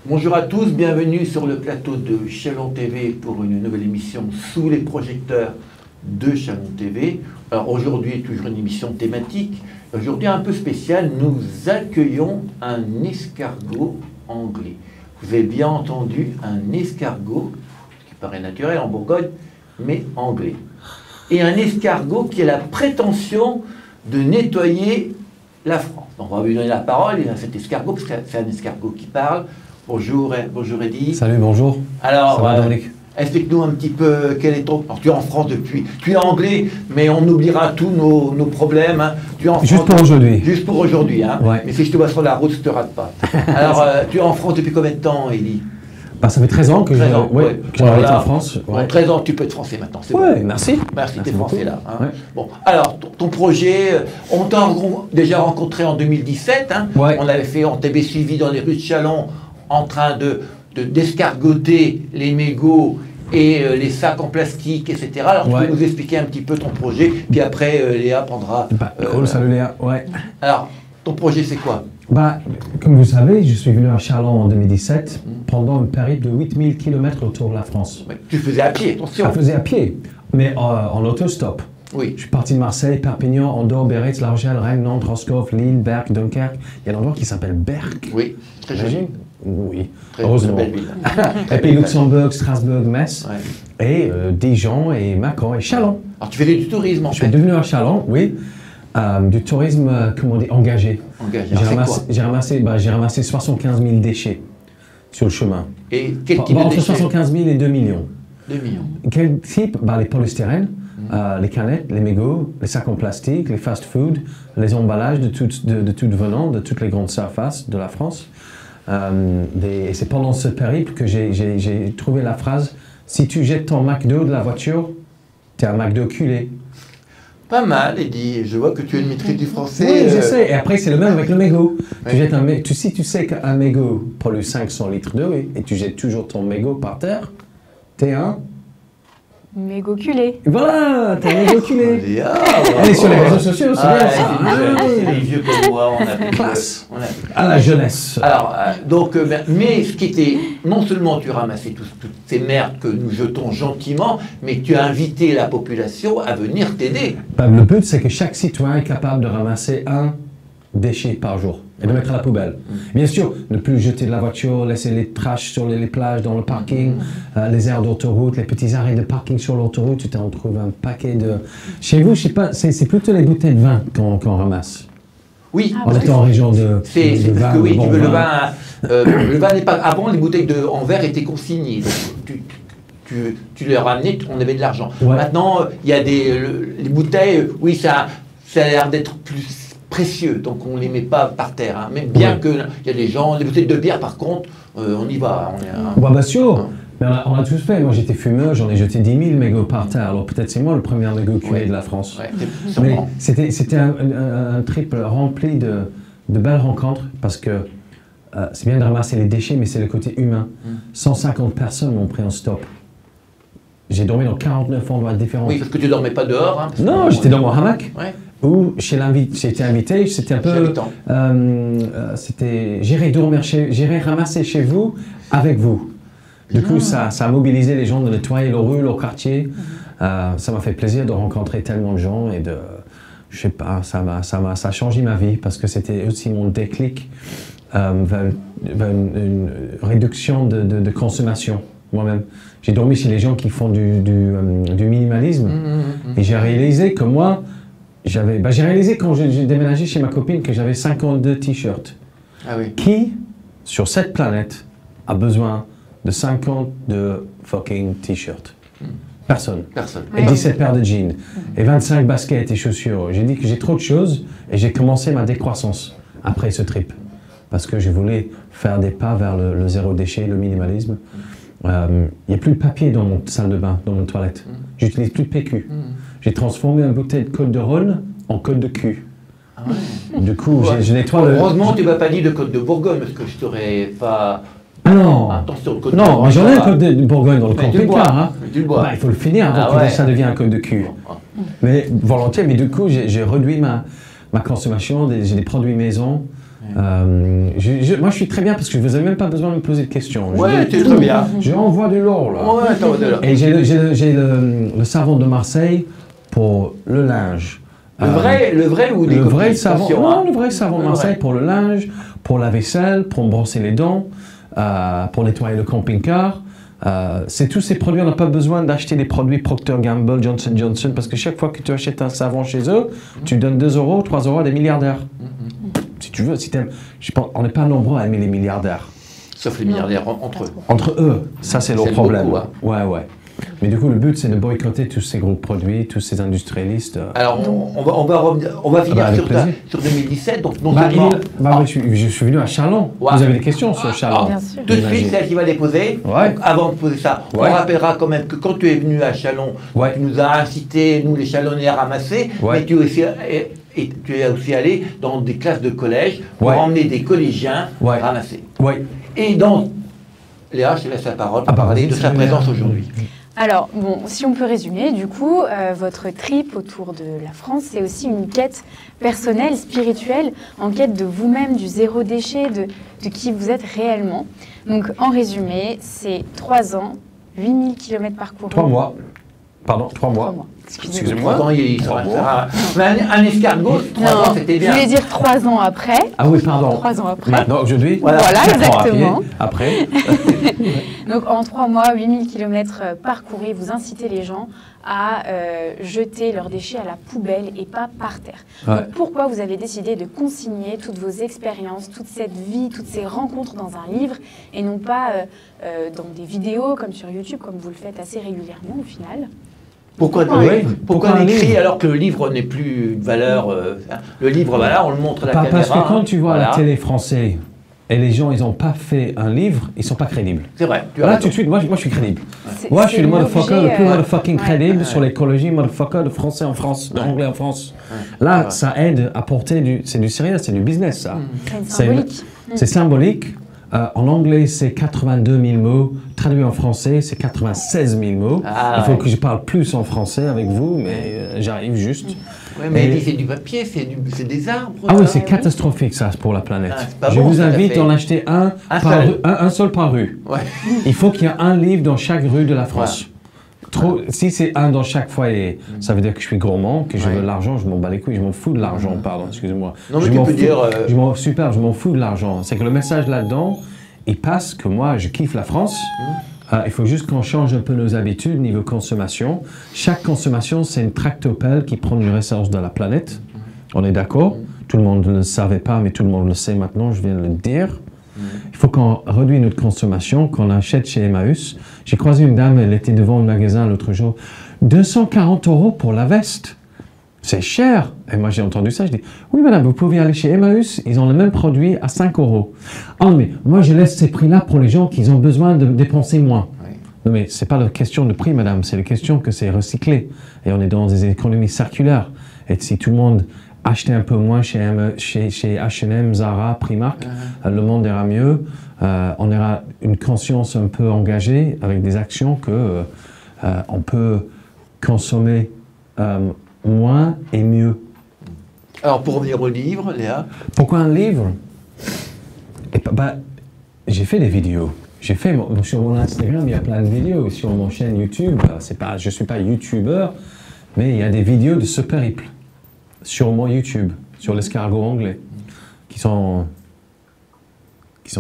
Bonjour à tous, bienvenue sur le plateau de Chalon TV pour une nouvelle émission sous les projecteurs de Chalon TV. Alors aujourd'hui, toujours une émission thématique. Aujourd'hui, un peu spéciale, nous accueillons un escargot anglais. Vous avez bien entendu, un escargot, ce qui paraît naturel en Bourgogne, mais anglais. Et un escargot qui a la prétention de nettoyer la France. Donc on va lui donner la parole à cet escargot, parce que c'est un escargot qui parle. Bonjour, bonjour Eddy. Salut, bonjour. Alors, ça va, Dominique? Explique-nous un petit peu quel est ton... Alors, tu es en France depuis... Tu es anglais, mais on oubliera tous nos problèmes. Hein. Tu es en France juste pour aujourd'hui. Juste pour aujourd'hui. Hein. Ouais. Mais si je te vois sur la route, je ne te rate pas. Alors, tu es en France depuis combien de temps, Eddy? Bah, ça fait 13 ans que j'ai arrêté en France. Ouais. Bon, 13 ans, tu peux être français maintenant. Ouais, bon. Merci. Merci, tu es français là. Hein. Ouais. Bon, alors, ton projet, on t'a déjà rencontré en 2017. Hein. Ouais. On t'avait suivi dans les rues de Chalon en train d'escargoter les mégots et les sacs en plastique, etc. Alors, tu peux nous expliquer un petit peu ton projet, puis après, Léa prendra... Salut Léa, ouais. Alors, ton projet, c'est quoi? Bah, comme vous savez, je suis venu à Chalon en 2017 pendant une période de 8000 km autour de la France. Ouais, tu faisais à pied, attention. Je faisais à pied, mais en autostop. Oui. Je suis parti de Marseille, Perpignan, Andorre, Biarritz, La Rochelle, Rennes, Nantes, Roscoff, Lille, Berck, Dunkerque. Il y a un endroit qui s'appelle Berck. Oui, très joli. Oui, très heureusement. Belle ville. Et puis Luxembourg, Strasbourg, Metz, et Dijon, et Macon, et Chalon. Alors tu faisais du tourisme en fait? Je suis devenu à Chalon, oui. Du tourisme, comment on dit, engagé. J'ai ramassé 75 000 déchets sur le chemin. Et quel type de entre déchets? 75 000 et 2 millions. 2 millions. Quel type? Les polystyrènes, les canettes, les mégots, les sacs en plastique, les fast-food, les emballages de tout venant, de toutes les grandes surfaces de la France. Et c'est pendant ce périple que j'ai trouvé la phrase « Si tu jettes ton McDo de la voiture, t'es un McDo culé ». Pas mal, Eddy. Je vois que tu as une maîtrise du français. Oui, je sais. Et après, c'est le même avec le mégot. Si tu sais qu'un mégot pollue 500 litres d'eau et tu jettes toujours ton mégot par terre, t'es un... mégot culé. Voilà, t'es un mégot culé. Elle est sur les réseaux sociaux, c'est bien ça. C'est les vieux comme moi, on a classe. À la jeunesse. Alors, mais ce qui était, non seulement tu ramassais toutes ces merdes que nous jetons gentiment, mais tu as invité la population à venir t'aider. Le but, c'est que chaque citoyen est capable de ramasser un déchet par jour et de mettre à la poubelle. Bien sûr, ne plus jeter de la voiture, laisser les trashs sur les plages, dans le parking, les aires d'autoroute, les petits arrêts de parking sur l'autoroute, tu t'en trouves un paquet de... Chez vous, je sais pas, c'est plutôt les bouteilles de vin qu'on ramasse. Oui, on est en région de vin. C'est parce que oui, tu veux le vin... le vin n'est pas... Avant, les bouteilles en verre étaient consignées. Donc, tu les ramenais, on avait de l'argent. Ouais. Maintenant, il y a les bouteilles, oui, ça a l'air d'être plus précieux, donc on ne les met pas par terre. Hein. Même bien qu'il y a des gens, les bouteilles de bière, par contre, on y va. Bien sûr, mais on a tous fait. Moi, j'étais fumeur, j'en ai jeté 10 000 mégots par terre. Alors peut-être c'est moi le premier mégot culé de la France. Ouais, mais c'était un trip rempli de belles rencontres, parce que c'est bien de ramasser les déchets, mais c'est le côté humain. 150 personnes m'ont pris en stop. J'ai dormi dans 49 endroits différents. Oui, parce que tu ne dormais pas dehors. Hein, non, j'étais dans mon hamac. Ouais. Ou j'ai été invité, c'était un peu... j'irai ramasser chez vous avec vous. Du coup, ça a mobilisé les gens de nettoyer leur rue, leur quartier. Ça m'a fait plaisir de rencontrer tellement de gens et je sais pas, ça a changé ma vie parce que c'était aussi mon déclic vers une réduction de consommation moi-même. J'ai dormi chez les gens qui font du minimalisme et j'ai réalisé que moi, j'ai réalisé quand j'ai déménagé chez ma copine que j'avais 52 t-shirts. Ah oui. Qui, sur cette planète, a besoin de 52 fucking t-shirts? Personne. Personne. Et 17 paires de jeans. Et 25 baskets et chaussures. J'ai dit que j'ai trop de choses et j'ai commencé ma décroissance après ce trip. Parce que je voulais faire des pas vers le zéro déchet, le minimalisme. Il n'y a plus de papier dans mon salle de bain, dans mon toilette. J'utilise plus de PQ. J'ai transformé une bouteille de côte de Rhône en côte de cul. Ah ouais. Du coup, je nettoie le... Heureusement, tu ne m'as pas dit de côte de Bourgogne, parce que je t'aurais pas... Ah non, attention, côte non, mais j'en ai un côte de Bourgogne dans le camping-car. Hein. Tu le bois. Il faut le finir avant que ça devienne un côte de cul. Mais volontiers, mais du coup, j'ai réduit ma consommation, j'ai des produits maison. Moi, je suis très bien parce que vous n'avez même pas besoin de me poser de questions. Ouais, c'est très bien. J'envoie du lourd, là. Ouais, attends, voilà. Et j'ai le savon de Marseille pour le linge. Le vrai ou des Le vrai copies, savon, attention, hein. non, le vrai savon de Le Marseille vrai. pour le linge, pour la vaisselle, pour me brosser les dents, pour nettoyer le camping-car. C'est tous ces produits, on n'a pas besoin d'acheter des produits Procter & Gamble, Johnson & Johnson, parce que chaque fois que tu achètes un savon chez eux, tu donnes 2 euros, 3 euros à des milliardaires. Si tu veux, si t'aimes, on n'est pas nombreux à aimer les milliardaires. Sauf les milliardaires entre eux. Entre eux, ça c'est leur C'est problème. beaucoup, hein. Ouais. Mais du coup, le but c'est de boycotter tous ces gros produits, tous ces industrialistes. Alors, on va finir avec sur, plaisir. sur 2017. Donc, non seulement. Je suis venu à Châlons. Ouais. Vous avez des questions sur Châlons? Bien sûr. Tout de suite, c'est elle qui va les poser. Ouais. Donc, avant de poser ça, Ouais. on rappellera quand même que quand tu es venu à Châlons, Ouais. tu nous as incité, nous les Chalonnais, à ramasser, Ouais. mais tu es aussi allé dans des classes de collège pour Ouais. emmener des collégiens Ouais. ramasser. Oui. Et donc, Léa, je te laisse la parole pour Ah bah, parler vas-y, de sa c'est présence Léa. aujourd'hui. Alors, bon, si on peut résumer, du coup, votre trip autour de la France, c'est aussi une quête personnelle, spirituelle, en quête de vous-même, du zéro déchet, de qui vous êtes réellement. Donc, en résumé, c'est 3 ans, 8000 km parcourus. 3 mois. Pardon, 3 mois. 3 mois. Excusez-moi. Excusez-moi. Pourtant, il Trois saurait mois. faire un escargot, 3 ans, c'était je bien. voulais dire 3 ans après. Ah oui, pardon. 3 ans après. Maintenant, aujourd'hui. Voilà. Voilà, 4 ans exactement. Après. Donc en 3 mois, 8000 km parcourus, vous incitez les gens à jeter leurs déchets à la poubelle et pas par terre. Ouais. Donc, pourquoi vous avez décidé de consigner toutes vos expériences, toute cette vie, toutes ces rencontres dans un livre et non pas dans des vidéos comme sur YouTube, comme vous le faites assez régulièrement au final? Pourquoi Pourquoi un l'écrit livre alors que le livre n'est plus de valeur le livre, voilà, on le montre à la caméra. Parce que quand tu vois voilà. la télé française et les gens, ils n'ont pas fait un livre, ils ne sont pas crédibles. C'est vrai, tu as Là, raison. tout de suite, moi je suis crédible. C'est- Moi, je c'est suis le motherfucker l'objet, le plus motherfucking ouais. crédible Ouais. sur l'écologie, motherfucker de français en France, d'anglais en France. Là, Ouais. ça aide à porter du... C'est du sérieux, c'est du business, ça. C'est une C'est- symbolique. C'est symbolique. En anglais, c'est 82 000 mots. Traduit en français, c'est 96 000 mots. Ah, Il faut ouais. que je parle plus en français avec vous, mais j'arrive juste. Ouais, mais Et- c'est du papier, c'est des arbres. Ah oui, là. c'est catastrophique ça pour la planète. Ah, c'est pas Je bon, vous ça, invite fait. à en acheter un, Un par seul. rue, un seul par rue. Ouais. Il faut qu'il y ait un livre dans chaque rue de la France. Trop, si c'est un dans chaque foyer, ça veut dire que je suis gourmand, que je Ouais. veux de l'argent, je m'en bats les couilles, je m'en fous de l'argent, pardon, excusez-moi. Non, mais Je tu m'en peux fous- dire, super, je m'en fous de l'argent. C'est que le message là-dedans, il passe que moi, je kiffe la France. Il faut juste qu'on change un peu nos habitudes niveau consommation. Chaque consommation, c'est une tractopelle qui prend une ressource de la planète. On est d'accord? Tout le monde ne le savait pas, mais tout le monde le sait maintenant, je viens de le dire. Il faut qu'on réduise notre consommation, qu'on achète chez Emmaüs. J'ai croisé une dame, elle était devant le magasin l'autre jour. 240 € pour la veste. C'est cher. Et moi, j'ai entendu ça. Je dis, oui, madame, vous pouvez aller chez Emmaüs. Ils ont le même produit à 5 €. Ah, mais moi, je laisse ces prix-là pour les gens qui ont besoin de dépenser moins. Ouais. Non, mais c'est pas la question de prix, madame. C'est la question que c'est recyclé. Et on est dans des économies circulaires. Et si tout le monde achetait un peu moins chez H&M, Zara, Primark, le monde ira mieux. On aura une conscience un peu engagée avec des actions que on peut consommer moins et mieux. Alors, pour revenir au livre, Léa, Pourquoi un livre? J'ai fait des vidéos. Sur mon Instagram, il y a plein de vidéos. Sur mon chaîne YouTube, je ne suis pas youtubeur, mais il y a des vidéos de ce périple sur mon YouTube, sur l'escargot anglais, qui sont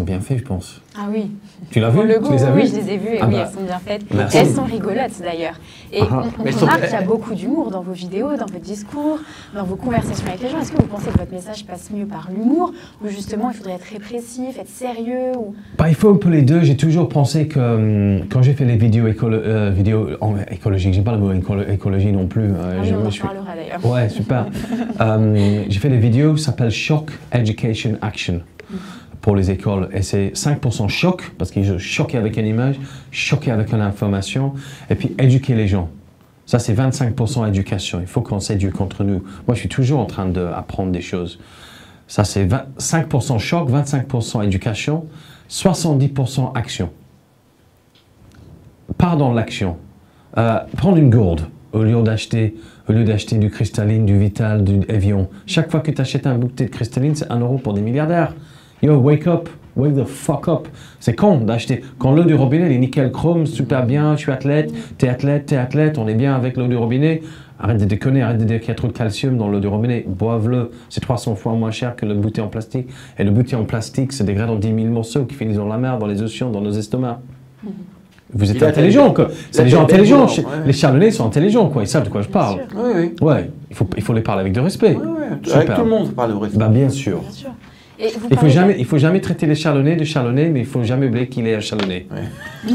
bien faits, je pense. Ah oui. Tu l'as Pour vu? le goût, Tu les as oui, vues? je les ai vues et Ah oui, bah, elles sont bien faites. merci. Et elles sont rigolotes d'ailleurs. Et Ah, on mais elles sont- remarque qu'il y a beaucoup d'humour dans vos vidéos, dans vos discours, dans vos conversations avec les gens. Est-ce que vous pensez que votre message passe mieux par l'humour ou justement il faudrait être répressif, être sérieux ou... Il faut un peu les deux. J'ai toujours pensé que quand j'ai fait les vidéos écologiques, j'ai pas le mot écologie non plus. Ah oui, on en reparlera d'ailleurs. Ouais, super. J'ai fait des vidéos qui s'appellent Shock Education Action pour les écoles. Et c'est 5% choc, parce qu'ils sont choqués avec une image, choqués avec une information, et puis éduquer les gens. Ça, c'est 25% éducation. Il faut qu'on s'éduque entre nous. Moi, je suis toujours en train d'apprendre des choses. Ça, c'est 5% choc, 25% éducation, 70% action. Pars dans l'action. Prendre une gourde. au lieu d'acheter du Cristalline, du Vital, du Evian. Chaque fois que tu achètes un bouteille de Cristalline, c'est 1 euro pour des milliardaires. Yo, wake up, wake the fuck up. C'est con d'acheter. Quand l'eau du robinet, elle est nickel chrome, super bien, je suis athlète, t'es athlète, on est bien avec l'eau du robinet. Arrête de déconner, arrête de dire qu'il y a trop de calcium dans l'eau du robinet. Boive-le. C'est 300 fois moins cher que le bouteille en plastique. Et le bouteille en plastique se dégrade en 10 000 morceaux qui finissent dans la mer, dans les océans, dans nos estomacs. Vous êtes intelligents, quoi. C'est des gens intelligents. Les Chardonnays sont intelligents, quoi. Ils savent de quoi je parle. Oui, oui. Ouais, il faut les parler avec de respect. Avec tout le monde, on parle de respect. Bah, bien sûr. Bien sûr. Et vous Il faut jamais traiter les Chardonnays de Chardonnay, mais il faut jamais oublier qu'il est un Chardonnay. Ouais.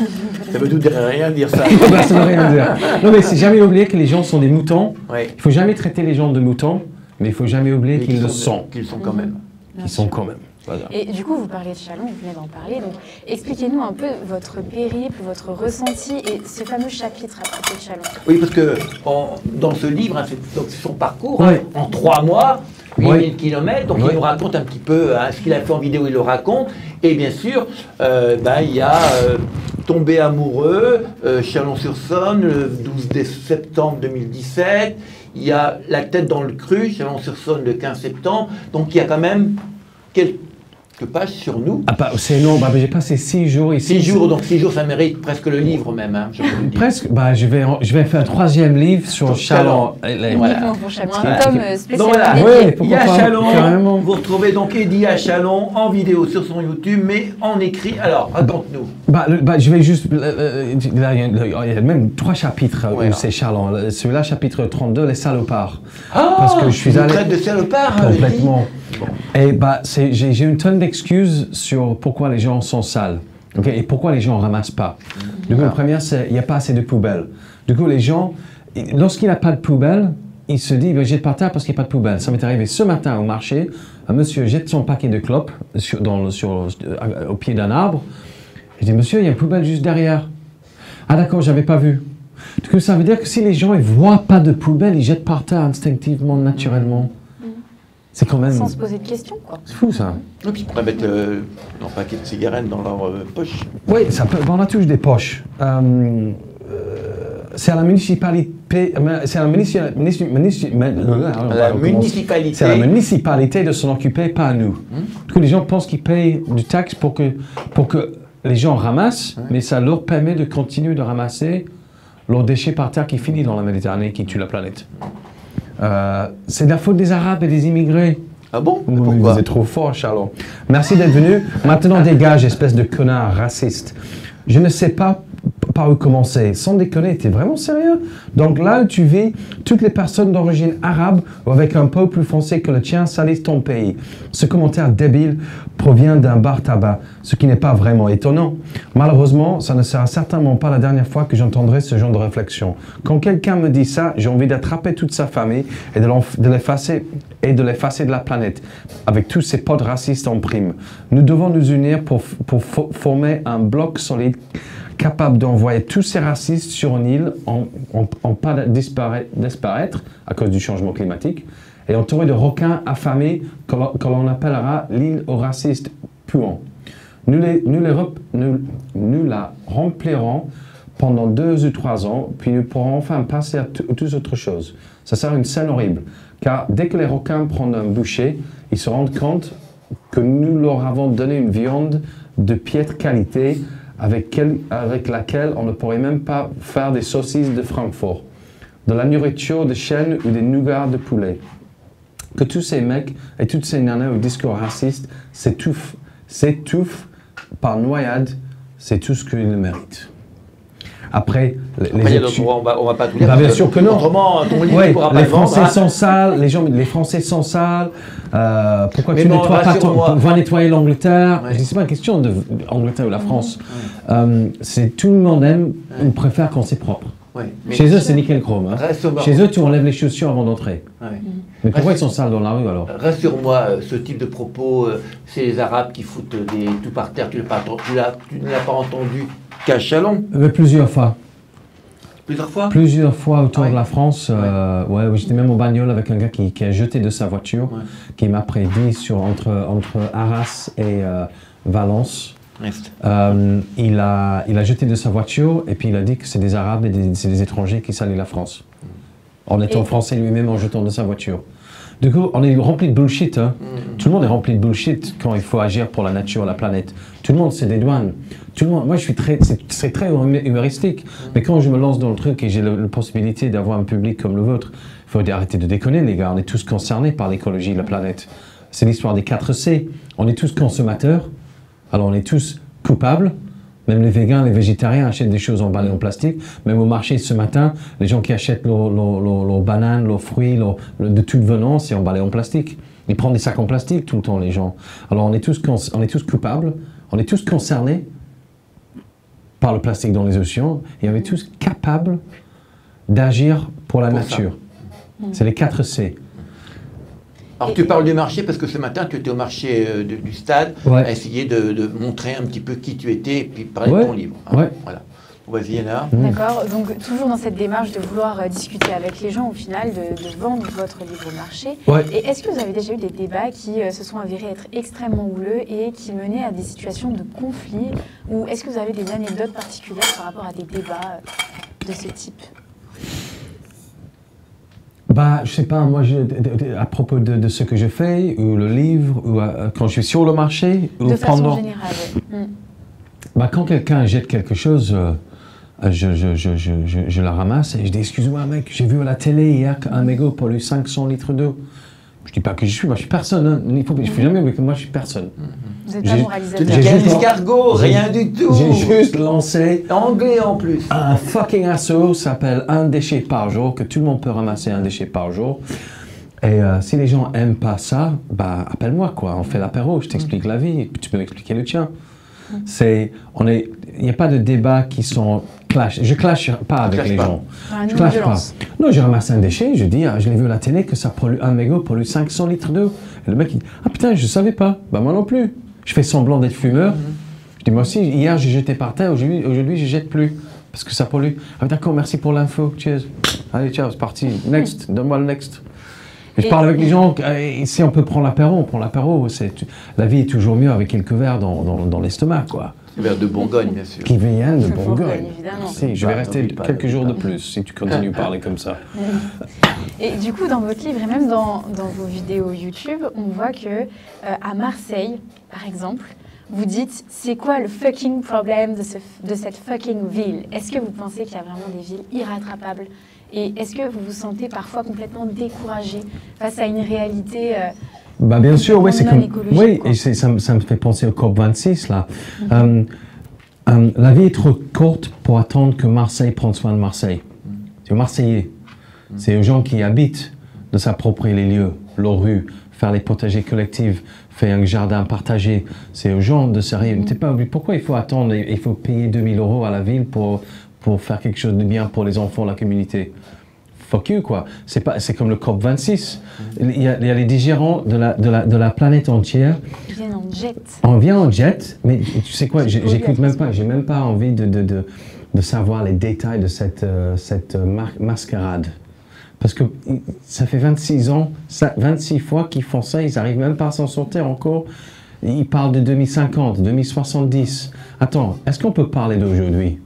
Ça veut tout dire, rien dire ça. Bah, ça veut rien dire. Non, mais c'est jamais oublier que les gens sont des moutons. Ouais. Il faut jamais traiter les gens de moutons, mais il faut jamais oublier qu'ils le sont. Qu'ils sont quand même. Ils sont quand même. Voilà. Et du coup, vous parlez de Châlons, vous venez d'en parler. Donc, expliquez-nous un peu votre périple, votre ressenti et ce fameux chapitre à propos de Châlons. Oui, parce que dans ce livre, hein, c'est son parcours, Ouais. en 3 mois, 8000 Ouais. km, donc Ouais. il nous raconte un petit peu ce qu'il a fait en vidéo, il le raconte. Et bien sûr, il y a Tombé amoureux, Chalon-sur-Saône, le 12 septembre 2017. Il y a La tête dans le cru, Chalon-sur-Saône, le 15 septembre. Donc il y a quand même quelques pages sur nous. Ah, c'est non, j'ai passé 6 jours ici. 6 jours, donc 6 jours, ça mérite presque le livre même, hein, je peux le dire. Presque, je vais faire un 3e livre sur Châlons. Uniquement pour Châlons. Voilà. Un tome Donc spécial. voilà, dédié. Ouais, il y pourquoi a pas, Châlons, carrément. vous retrouvez donc Eddy à Châlons en vidéo sur son YouTube, mais en écrit. Alors, raconte-nous. Je vais juste. Là, il y a même 3 chapitres Ouais, où c'est Châlons. Celui-là, chapitre 32, les salopards. Ah, Parce que je suis allé. traite de salopard, hein, Complètement. Bon. Et j'ai une tonne d'excuses sur pourquoi les gens sont sales. Okay, et pourquoi les gens ne ramassent pas. Du coup, la première, c'est qu'il n'y a pas assez de poubelles. Du coup, les gens, lorsqu'il n'y a pas de poubelle, ils se disent « jette par terre parce qu'il n'y a pas de poubelle ». Ça m'est arrivé ce matin au marché. Un monsieur jette son paquet de clopes au pied d'un arbre. Je dis « Monsieur, il y a une poubelle juste derrière ». « Ah d'accord, je n'avais pas vu ». Du coup, ça veut dire que si les gens ne voient pas de poubelle, ils jettent par terre instinctivement, naturellement. C'est quand même... Sans se poser de questions, quoi. C'est fou, ça. Et puis ils pourraient mettre leur paquet de cigarettes dans leur poche. Oui, ça peut, on a tous des poches. C'est à la municipalité. C'est à la municipalité. C'est à la municipalité de s'en occuper, pas à nous. Du coup, les gens pensent qu'ils payent du taxe pour que les gens ramassent, mais ça leur permet de continuer de ramasser leurs déchets par terre qui finissent dans la Méditerranée, qui tue la planète. C'est de la faute des Arabes et des immigrés. Ah bon? Oui, Pourquoi? vous êtes trop fort, Charlot. Merci d'être venu. Maintenant, dégage, espèce de connard raciste. Je ne sais pas par où commencer. Sans déconner, t'es vraiment sérieux? Donc là où tu vis, toutes les personnes d'origine arabe ou avec un peau plus foncé que le tien salissent ton pays. Ce commentaire débile provient d'un bar tabac, ce qui n'est pas vraiment étonnant. Malheureusement, ça ne sera certainement pas la dernière fois que j'entendrai ce genre de réflexion. Quand quelqu'un me dit ça, j'ai envie d'attraper toute sa famille et de l'effacer de la planète, avec tous ces potes racistes en prime. Nous devons nous unir pour former un bloc solide capable d'envoyer tous ces racistes sur une île en pas disparaître à cause du changement climatique et entouré de requins affamés que l'on appellera l'île aux racistes puants. Nous la remplirons pendant 2 ou 3 ans, puis nous pourrons enfin passer à toute autre chose. Ça sera une scène horrible, car dès que les requins prennent un bouchée, ils se rendent compte que nous leur avons donné une viande de piètre qualité avec laquelle on ne pourrait même pas faire des saucisses de Francfort, de la nourriture de chêne ou des nougats de poulet. Que tous ces mecs et toutes ces nanas au discours raciste s'étouffent par noyade, c'est tout ce qu'ils méritent. Après, on va pas tout lire. Bien sûr que non. Autrement, ton livre Ouais, pourra pas les le vendre, Français hein. sont sales, les Français sont sales. Pourquoi Mais tu bon, nettoies pas rassure-moi. va nettoyer l'Angleterre? Ouais. C'est pas une question de l'Angleterre ou la France. C'est tout le monde aime ou préfère quand c'est propre. Ouais, mais Chez eux, c'est nickel chrome. Hein. Rassure-moi. Chez eux, tu enlèves les chaussures avant d'entrer. Ouais. Mais pourquoi ils sont sales dans la rue alors? Rassure-moi, ce type de propos, c'est les Arabes qui foutent tout par terre. Tu ne l'as pas entendu qu'à Châlons, Plusieurs fois. plusieurs fois. Plusieurs fois autour Ah ouais. de la France. J'étais même au bagnole avec un gars qui a jeté de sa voiture, qui m'a prédit entre Arras et Valence. Il a jeté de sa voiture et puis il a dit que c'est des Arabes et c'est des étrangers qui salissent la France. en étant français lui-même, en jetant de sa voiture. Du coup, on est rempli de bullshit. Hein. Tout le monde est rempli de bullshit quand il faut agir pour la nature, la planète. Tout le monde, c'est des douanes. Tout le monde, moi, c'est très humoristique. Mais quand je me lance dans le truc et j'ai la possibilité d'avoir un public comme le vôtre, il faut arrêter de déconner, les gars. On est tous concernés par l'écologie de la planète. C'est l'histoire des 4 C. On est tous consommateurs. Alors, on est tous coupables. Même les végans, les végétariens achètent des choses emballées en plastique. Même au marché ce matin, les gens qui achètent leurs bananes, leurs fruits, de toute venance, c'est emballé en plastique. Ils prennent des sacs en plastique tout le temps, les gens. Alors on est tous coupables, on est tous concernés par le plastique dans les océans et on est tous capables d'agir pour la nature. C'est les 4 C. Alors tu parles du marché parce que ce matin tu étais au marché du stade à essayer de montrer un petit peu qui tu étais et puis parler de ton livre. Hein, voilà. Vas-y Anna. D'accord, donc toujours dans cette démarche de vouloir discuter avec les gens au final, de vendre votre livre au marché. Et est-ce que vous avez déjà eu des débats qui se sont avérés être extrêmement houleux et qui menaient à des situations de conflit, ou est-ce que vous avez des anecdotes particulières par rapport à des débats de ce type? Bah, je sais pas, moi, à propos de ce que je fais, ou le livre, ou quand je suis sur le marché, ou de façon générale, Bah, quand quelqu'un jette quelque chose, je la ramasse et je dis, excuse-moi mec, j'ai vu à la télé hier qu'un mégot pollue 500 litres d'eau. Je dis pas que je suis, moi je suis personne, hein. Je fais jamais, mais moi je suis personne. Vous n'êtes pas moralisateur. J'ai juste escargot, rien du tout. J'ai juste lancé anglais en plus. Un fucking assaut s'appelle un déchet par jour, que tout le monde peut ramasser un déchet par jour. Et si les gens aiment pas ça, bah appelle-moi quoi, on fait l'apéro, je t'explique la vie, et puis tu peux m'expliquer le tien. Il n'y a pas de débats qui sont clash. Je clash pas avec les gens. Je clash pas. Non, j'ai ramassé un déchet, je dis, je l'ai vu à la télé que ça pollue, un mégot pollue 500 litres d'eau. Et le mec il dit, ah putain, je savais pas. Bah moi non plus. Je fais semblant d'être fumeur. Je dis, moi aussi, hier j'ai jeté par terre, aujourd'hui je jette plus. Parce que ça pollue. Ah d'accord, merci pour l'info, cheers. Allez, ciao, c'est parti. Next, donne-moi le next. Et je parle avec les gens, si on peut prendre l'apéro, on prend l'apéro. La vie est toujours mieux avec quelques verres dans l'estomac, quoi. Des verres de Bourgogne, bien sûr. Qui viennent de Bourgogne. Évidemment. Si, je vais rester quelques jours de plus si tu continues à parler comme ça. Et du coup, dans votre livre et même dans vos vidéos YouTube, on voit que à Marseille, par exemple, vous dites, c'est quoi le fucking problème de cette fucking ville? Est-ce que vous pensez qu'il y a vraiment des villes irrattrapables? Et est-ce que vous vous sentez parfois complètement découragé face à une réalité bah bien sûr, oui, c'est comme, oui, quoi. Et ça me fait penser au COP26 là. La vie est trop courte pour attendre que Marseille prenne soin de Marseille. C'est aux Marseillais, c'est aux gens qui habitent de s'approprier les lieux, leurs rues, faire les potagers collectifs, faire un jardin partagé. C'est aux gens de sérieux. Pourquoi il faut attendre? Il faut payer 2000 € à la ville pour faire quelque chose de bien pour les enfants, la communauté. Fuck you, quoi. C'est comme le COP26. Il y a les dirigeants de la planète entière. Ils viennent en jet. On vient en jet, mais tu sais quoi, j'écoute même pas, j'ai même pas envie de savoir les détails de cette mascarade. Parce que ça fait 26 ans, 26 fois qu'ils font ça, ils n'arrivent même pas à s'en sortir encore. Ils parlent de 2050, 2070. Attends, est-ce qu'on peut parler d'aujourd'hui?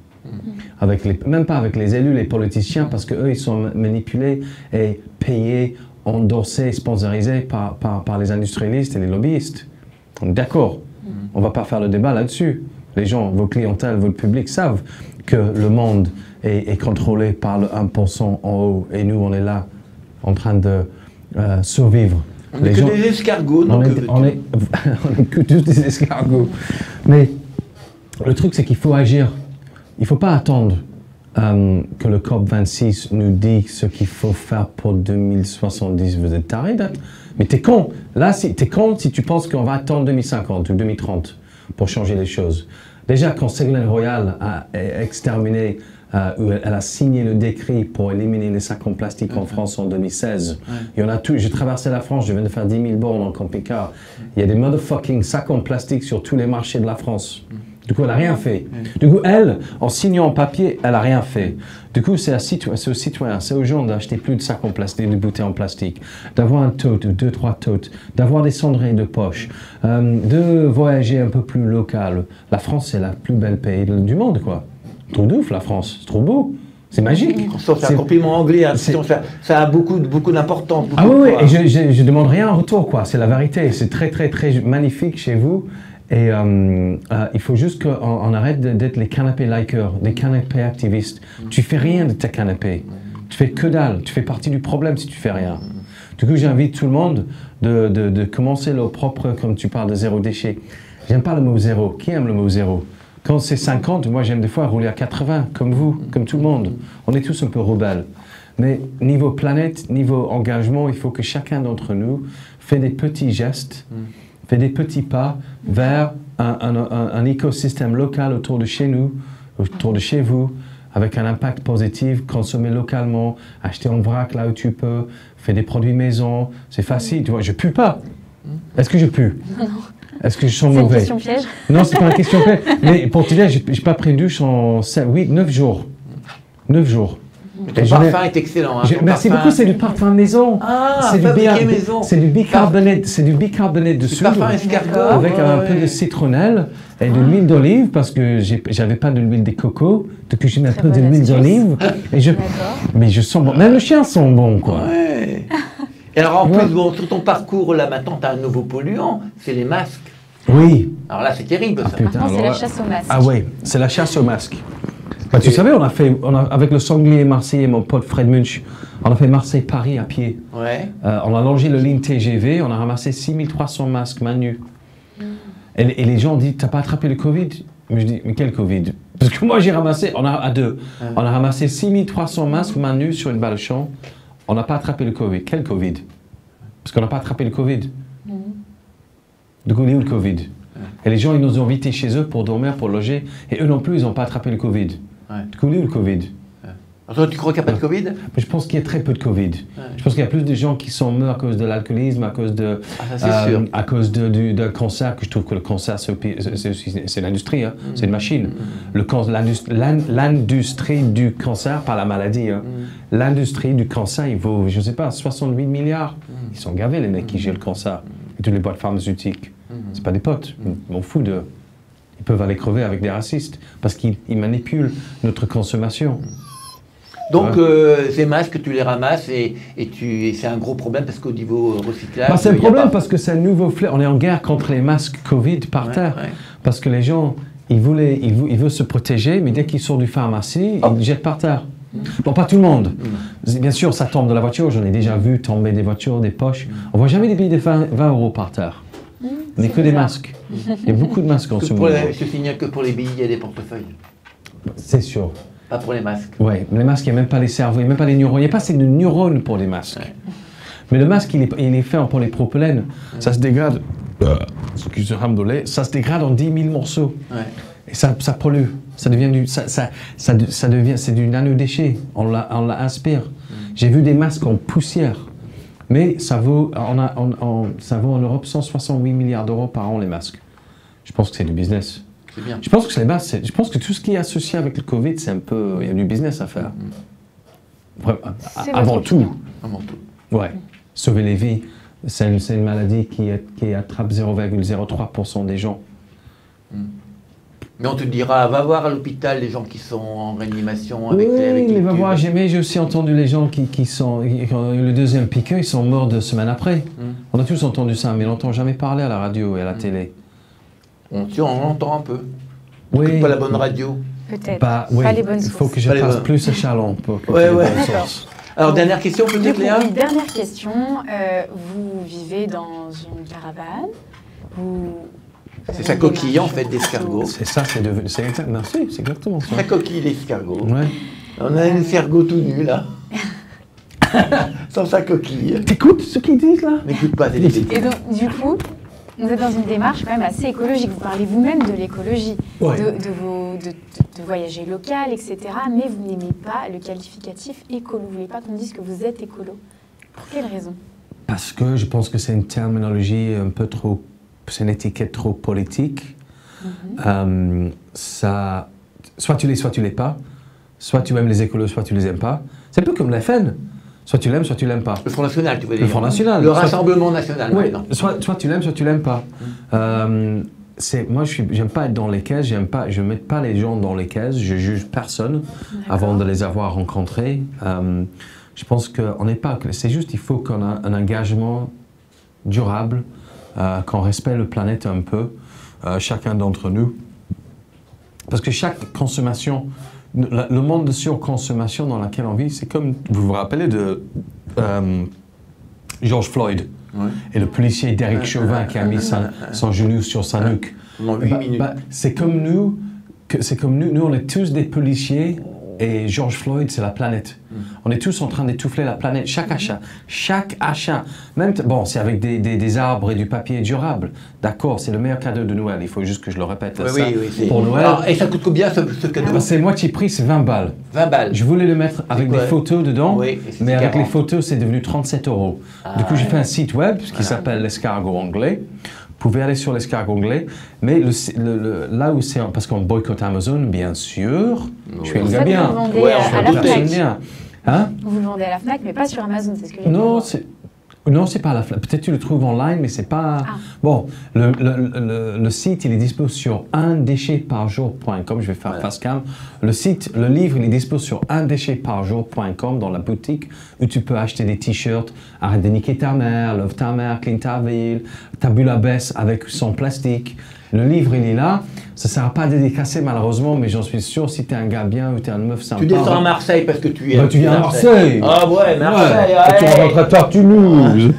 Même pas avec les élus, les politiciens, parce qu'eux, ils sont manipulés et payés, endossés, sponsorisés par les industrialistes et les lobbyistes. D'accord, on ne va pas faire le débat là-dessus. Les gens, vos clientèles, votre public savent que le monde est contrôlé par le 1% en haut et nous, on est là en train de survivre. On n'est que des escargots. On est que tous des escargots. Mais le truc, c'est qu'il faut agir. Il ne faut pas attendre que le COP26 nous dise ce qu'il faut faire pour 2070. Vous êtes taré, mais t'es con. Là, t'es con si tu penses qu'on va attendre 2050 ou 2030 pour changer les choses. Déjà, quand Ségolène Royal a exterminé, elle a signé le décret pour éliminer les sacs en plastique en France en 2016. Il y en a tout. J'ai traversé la France, je viens de faire 10 000 bornes en camping-car. Il y a des motherfucking sacs en plastique sur tous les marchés de la France. Du coup, elle n'a rien fait. Du coup, elle, en signant en papier, elle n'a rien fait. Du coup, c'est aux citoyens, c'est aux gens d'acheter plus de sacs en plastique, de bouteilles en plastique, d'avoir un tote ou 2-3 totes, d'avoir des cendriers de poche, de voyager un peu plus local. La France, c'est la plus belle pays du monde, quoi. Trop d'ouf, la France. C'est trop beau. C'est magique. C'est un compliment anglais, hein, ça a beaucoup d'importance. Ah oui, et je demande rien en retour, quoi. C'est la vérité. C'est très, très, très magnifique chez vous. Et il faut juste qu'on arrête d'être les canapés likers, les canapés activistes. Tu fais rien de ta canapé. Tu fais que dalle. Tu fais partie du problème si tu fais rien. Du coup, j'invite tout le monde de commencer leur propre, comme tu parles de zéro déchet. J'aime pas le mot zéro. Qui aime le mot zéro? Quand c'est 50, moi j'aime des fois rouler à 80, comme vous, comme tout le monde. On est tous un peu rebelles. Mais niveau planète, niveau engagement, il faut que chacun d'entre nous fait des petits gestes, fait des petits pas vers un écosystème local autour de chez nous, autour de chez vous, avec un impact positif, consommer localement, acheter en vrac là où tu peux, faire des produits maison, c'est facile, tu vois, je pue pas. Est-ce que je pue? Non. Est-ce que je sens mauvais? C'est une question piège. Non, c'est pas une question piège. Mais pour te dire, j'ai pas pris une douche en 9 jours. 9 jours. Ton parfum est excellent. Hein, merci beaucoup, c'est du parfum maison. Ah, c'est maison. C'est du bicarbonate, de soude. Parfum escargot. Avec un peu de citronnelle et de l'huile d'olive, parce que j'avais pas de l'huile de coco. Donc j'ai mis un peu de l'huile d'olive. Mais je sens bon. Même le chien sent bon, quoi. Ouais. Et alors en plus, bon, sur ton parcours, là maintenant, tu as un nouveau polluant, c'est les masques. Oui. Alors là, c'est terrible, ça. Putain, c'est la chasse aux masques. Ah oui, c'est la chasse aux masques. Bah, tu savais, avec le sanglier marseillais, mon pote Fred Munch, on a fait Marseille-Paris à pied. Ouais. On a longé le ligne TGV, on a ramassé 6300 masques main nue. Et les gens disent, t'as pas attrapé le Covid? Mais je dis, mais quel Covid? Parce que moi j'ai ramassé, on a ramassé 6300 masques main nue sur une balle de champ. On n'a pas attrapé le Covid. Quel Covid? Parce qu'on n'a pas attrapé le Covid. Du coup, il est où le Covid? Et les gens, ils nous ont invités chez eux pour dormir, pour loger. Et eux non plus, ils n'ont pas attrapé le Covid. Du coup, il est où le Covid? Alors toi, tu crois qu'il n'y a pas de Covid? Mais je pense qu'il y a très peu de Covid. Je pense qu'il y a plus de gens qui sont morts à cause de l'alcoolisme, à cause de, à cause d'un cancer, que je trouve que le cancer, c'est l'industrie, hein. C'est une machine. L'industrie du cancer, pas la maladie. Hein. L'industrie du cancer, il vaut, je ne sais pas, 68 milliards. Ils sont gavés, les mecs qui gèrent le cancer. Et toutes les boîtes pharmaceutiques. C'est pas des potes. Je m'en fous de... Ils peuvent aller crever avec des racistes parce qu'ils manipulent notre consommation. Donc, ces masques, tu les ramasses et c'est un gros problème parce qu'au niveau recyclage... c'est un problème parce que c'est un nouveau fléau. On est en guerre contre les masques Covid par terre. Parce que les gens, ils veulent se protéger, mais dès qu'ils sortent du pharmacie, ils jettent par terre. Bon, pas tout le monde. Bien sûr, ça tombe de la voiture. J'en ai déjà vu tomber des voitures, des poches. On voit jamais des billets de 20 € par terre. Mais que des masques. Il y a beaucoup de masques en ce moment. Je te signale que pour les billets, il y a des portefeuilles. C'est sûr. Pas pour les masques. Oui, les masques, il n'y a même pas les cerveaux, il n'y a même pas les neurones. Il n'y a pas assez de neurones pour les masques. Mais le masque, il est fait pour les propylènes. Ça se dégrade. Ça se dégrade en 10 000 morceaux. Et ça pollue. Ça devient c'est du nanodéchet. On l'inspire. J'ai vu des masques en poussière. Mais ça vaut en Europe 168 milliards d'euros par an, les masques. Je pense que c'est du business. C'est bien. Je pense que c'est les masques. Je pense que tout ce qui est associé avec le Covid, c'est un peu... Il y a du business à faire. Avant tout. Avant tout. Ouais. Sauver les vies. C'est une maladie qui attrape 0,03% des gens. Mais on te dira, va voir à l'hôpital les gens qui sont en réanimation avec les tubes. Va voir, j'ai aussi entendu les gens qui ont eu le deuxième piqûre, ils sont morts 2 semaines après. On a tous entendu ça, mais on n'entend jamais parler à la radio et à la télé. On entend un peu. Oui. Pas la bonne radio. Peut-être. Pas les bonnes sources. Il faut que je passe plus à Chalon pour que les bonnes sources. Alors, dernière question peut-être, Léa? Oui, dernière question. Vous vivez dans une caravane. C'est sa coquille, en fait, d'escargot. C'est ça, merci, c'est exactement ça. Sa coquille d'escargot. Ouais. On a un escargot tout nu, là. Sans sa coquille. T'écoutes ce qu'ils disent, là? N'écoute pas, c'est des... Et donc, du coup, vous êtes dans une démarche quand même assez écologique. Vous parlez vous-même de l'écologie, de voyager local, etc. Mais vous n'aimez pas le qualificatif écolo. Vous ne voulez pas qu'on dise que vous êtes écolo. Pour quelle raison? Parce que je pense que c'est une terminologie un peu trop... C'est une étiquette trop politique. Soit tu l'es pas. Soit tu aimes les écolos, soit tu les aimes pas. C'est un peu comme la FN. Soit tu l'aimes, soit tu l'aimes pas. Le Front National, tu veux dire. Le Front National. Le Rassemblement National, oui. Soit tu l'aimes, soit tu l'aimes pas. moi, j'aime pas être dans les caisses, je ne mets pas les gens dans les caisses, je juge personne avant de les avoir rencontrés. Je pense qu'on n'est pas, c'est juste, il faut qu'on ait un engagement durable, qu'on respecte la planète un peu, chacun d'entre nous. Parce que chaque consommation, le monde de surconsommation dans lequel on vit, c'est comme, vous vous rappelez de George Floyd et le policier Derek Chauvin qui a mis son genou sur sa nuque. Pendant 8 minutes. C'est comme nous, nous on est tous des policiers et George Floyd c'est la planète. On est tous en train d'étouffer la planète, chaque achat, même, bon c'est avec des arbres et du papier durable, d'accord, c'est le meilleur cadeau de Noël, il faut juste que je le répète pour Noël. Alors, et ça coûte combien ce cadeau? C'est moitié prix, c'est 20 balles. 20 balles. Je voulais le mettre avec des photos dedans, mais avec 40. les photos c'est devenu 37 €. Du coup j'ai fait un site web qui s'appelle l'escargot anglais. Vous pouvez aller sur l'escargot anglais, mais là où c'est, parce qu'on boycotte Amazon, bien sûr, je suis un gars bien. Vous le vendez à la Fnac. Bien. Hein? Vous le vendez à la Fnac, mais pas sur Amazon, c'est ce que j'ai dit. Non, c'est pas la Fnac. Peut-être tu le trouves online, mais c'est pas... Bon, le site, il est dispo sur undéchetparjour.com. Je vais faire face cam. Le livre, il est dispo sur undéchetparjour.com dans la boutique où tu peux acheter des t-shirts. Arrête de niquer ta mère, love ta mère, clean ta ville, ta bulle à baisse avec son plastique. Le livre, il est là. Ça ne sera pas dédicacé malheureusement, mais j'en suis sûr, si tu es un gars bien ou tu es une meuf sympa... Tu descends à Marseille parce que tu es... tu viens à Marseille. Ah ouais, Marseille, Tu rentres à Toulouse.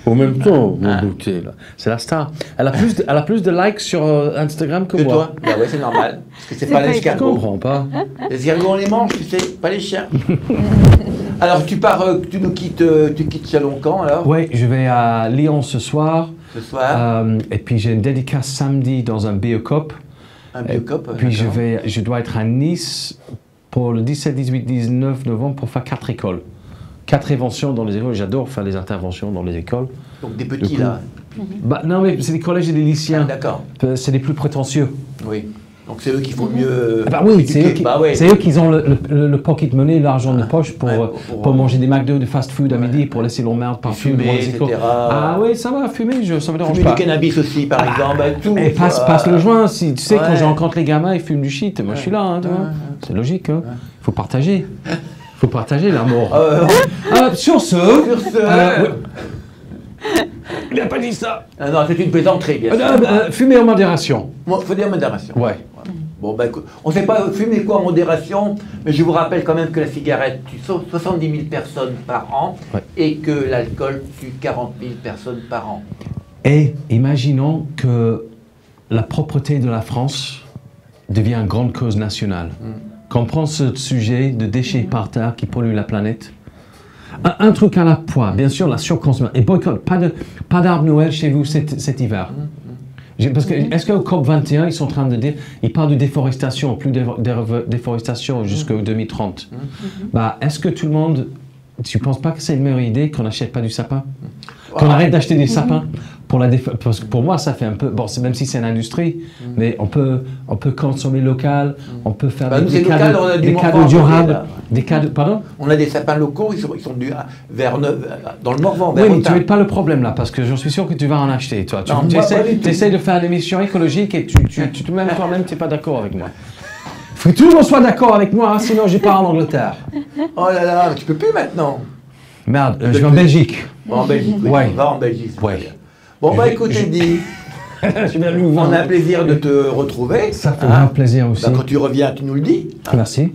En même temps, mon bouquet, là. C'est la star. Elle a plus de likes sur Instagram que moi. toi. Bah ouais, c'est normal. Parce que c'est pas Je l'escargot. comprends pas. Les escargots, on les mange, tu sais, pas les chiens. Alors, tu pars, tu quittes Chalon quand, alors? Oui, je vais à Lyon ce soir. Ce soir. Et puis j'ai une dédicace samedi dans un Biocop. Un Biocop. Puis je dois être à Nice pour le 17, 18, 19 novembre pour faire 4 écoles. 4 interventions dans les écoles. J'adore faire les interventions dans les écoles. Donc des petits, là. Non, mais c'est des collèges et des lycéens. D'accord. C'est les plus prétentieux. Oui. Donc c'est eux qui font mieux. Oui, c'est eux qui ont le pocket money, l'argent de poche pour manger des McDo, de fast food à midi, pour laisser leur merde par fumer, etc. Ah oui, ça va, fumer, ça me dérange fumer pas. Du cannabis aussi, par exemple. Tout, et passe le joint, tu sais, quand je rencontre les gamins, ils fument du shit, moi je suis là, hein, c'est logique, hein. Faut partager. Faut partager l'amour. Sur ce... Il n'a pas dit ça. Non, c'est une plaisanterie, bien sûr. Fumer en modération. Faut dire modération. Ouais. Bon, ben, écoute, on ne sait pas fumer quoi en modération, mais je vous rappelle quand même que la cigarette tue 70 000 personnes par an et que l'alcool tue 40 000 personnes par an. Et imaginons que la propreté de la France devient une grande cause nationale. Qu'on prend ce sujet de déchets par terre qui polluent la planète. Un truc à la fois, bien sûr, la surconsommation. Et boycott, pas d'arbre Noël chez vous cet hiver. Parce que, est-ce qu'au COP21, ils sont en train de dire, ils parlent de déforestation, plus de déforestation jusqu'en 2030. Est-ce que tout le monde, tu ne penses pas que c'est une meilleure idée qu'on n'achète pas du sapin? Qu'on arrête d'acheter des sapins parce que pour moi, ça fait un peu... Bon, même si c'est une industrie, mais on peut consommer local, on peut faire des cadeaux durables. Des cadeaux, pardon? On a des sapins locaux, ils sont dans le Morvan. Oui, mais tu n'es pas le problème là, parce que j'en suis sûr que tu vas en acheter. Toi. Tu essaies de faire l'émission écologique et même toi-même, tu n'es pas d'accord avec moi. Il faut que tout le monde soit d'accord avec moi, hein, sinon je pars en Angleterre. Oh là là, tu peux plus maintenant. Merde, je vais en Belgique. En Belgique, oui. Ouais. Va en Belgique. Ouais. Bon, écoute, Eddie, on a un plaisir de te retrouver. Ça fait un plaisir aussi. Quand tu reviens, tu nous le dis. Merci.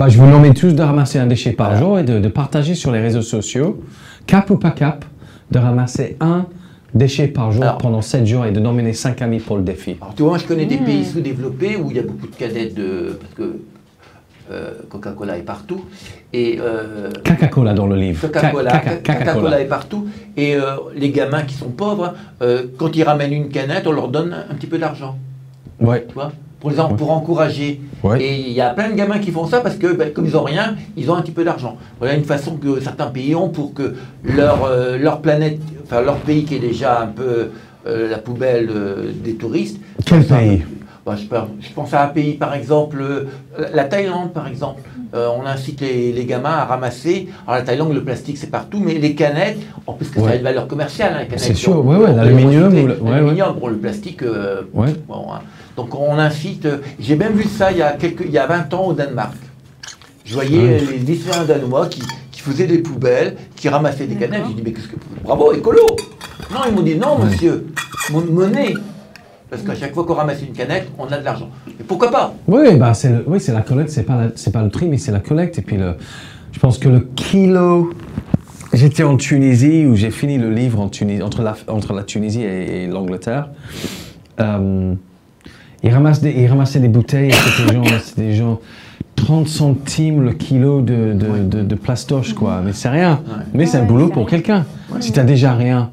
Je vous demande tous de ramasser un déchet par jour et de partager sur les réseaux sociaux, cap ou pas cap, de ramasser un déchet par jour pendant 7 jours et de nominer 5 amis pour le défi. Alors, tu vois, je connais des pays sous-développés où il y a beaucoup de cadettes parce que Coca-Cola est partout. Et Coca-Cola dans le livre. Coca-Cola est partout. Et les gamins qui sont pauvres, quand ils ramènent une canette, on leur donne un petit peu d'argent. Ouais. Tu vois, pour encourager. Ouais. Et il y a plein de gamins qui font ça parce que, comme ils n'ont rien, ils ont un petit peu d'argent. Voilà une façon que certains pays ont pour que leur planète, enfin leur pays qui est déjà un peu la poubelle des touristes. Quel pays? Bah, je pense à un pays, par exemple, la Thaïlande, par exemple. On incite les gamins à ramasser. Alors, la Thaïlande, le plastique, c'est partout, mais les canettes, en plus que ça a une valeur commerciale. Hein, les canettes, c'est sûr, l'aluminium. L'aluminium, pour le plastique. Bon, hein. Donc, on incite. J'ai même vu ça il y a 20 ans au Danemark. Je voyais les lycéens danois qui faisaient des poubelles, qui ramassaient des canettes. J'ai dit, mais qu'est-ce que. Bravo, écolo! Non, ils m'ont dit, non, monsieur, monnaie. Parce qu'à chaque fois qu'on ramasse une canette, on a de l'argent. Et pourquoi pas? Oui, bah c'est la collecte, c'est pas le tri, mais c'est la collecte. Et puis je pense que le kilo. J'étais en Tunisie où j'ai fini le livre en Tunisie, entre la Tunisie et l'Angleterre. Ils ramassaient des bouteilles. C'était genre 30 centimes le kilo de plastoche, quoi. Mais c'est rien. Mais c'est un boulot pour quelqu'un. Si tu n'as déjà rien,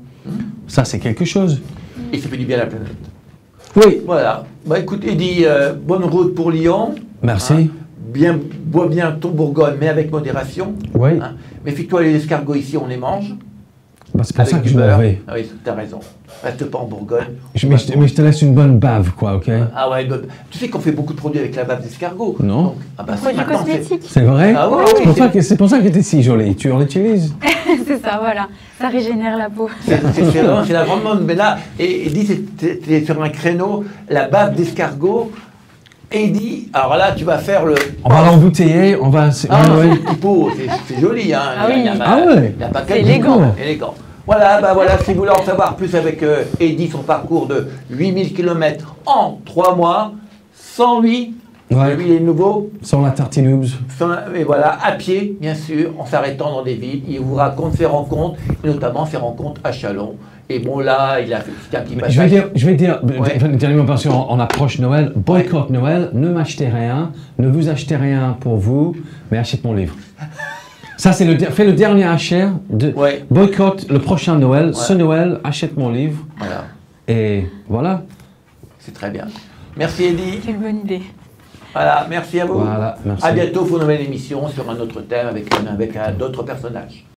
ça c'est quelque chose. Et ça fait du bien à la planète. Oui. Voilà. Bah écoute, Eddy, bonne route pour Lyon. Merci. Hein. Bois bien ton Bourgogne, mais avec modération. Oui. Hein. Méfie-toi, les escargots ici, on les mange. Bah, c'est pour ça que je m'en vais. Ah oui, tu as raison. Reste pas en Bourgogne. Mais je te laisse une bonne bave, quoi, ok? Ah ouais, tu sais qu'on fait beaucoup de produits avec la bave d'escargot. Non. Donc, produits cosmétiques. C'est vrai? Ah ouais, c'est pour ça que tu es si jolie. Tu en utilises? C'est ça, voilà. Ça régénère la peau. C'est la grande mode. Mais là, Eddy, c'était sur un créneau, la bave d'escargot. Eddy, alors là, tu vas faire le... On va l'embouteiller, on va... c'est joli, hein. Ah oui. Il n'y a pas c'est élégant. Élégant. Voilà, si vous voulez en savoir plus avec Eddy, son parcours de 8000 km en 3 mois, sans lui, lui il est nouveau. Sans la tartinoobs. Et voilà, à pied, bien sûr, en s'arrêtant dans des villes. Il vous raconte ses rencontres, et notamment ses rencontres à Châlons. Et bon, là, il a fait un petit passage. Je vais dire, dernièrement, parce qu'on approche Noël, boycott Noël, ne m'achetez rien, ne vous achetez rien pour vous, mais achetez mon livre. Ça, fais le dernier achat, boycott le prochain Noël, ce Noël, achète mon livre. Voilà. Et voilà. C'est très bien. Merci Eddy. Quelle bonne idée. Voilà, merci à vous. Voilà, merci. À bientôt pour une nouvelle émission sur un autre thème avec d'autres personnages.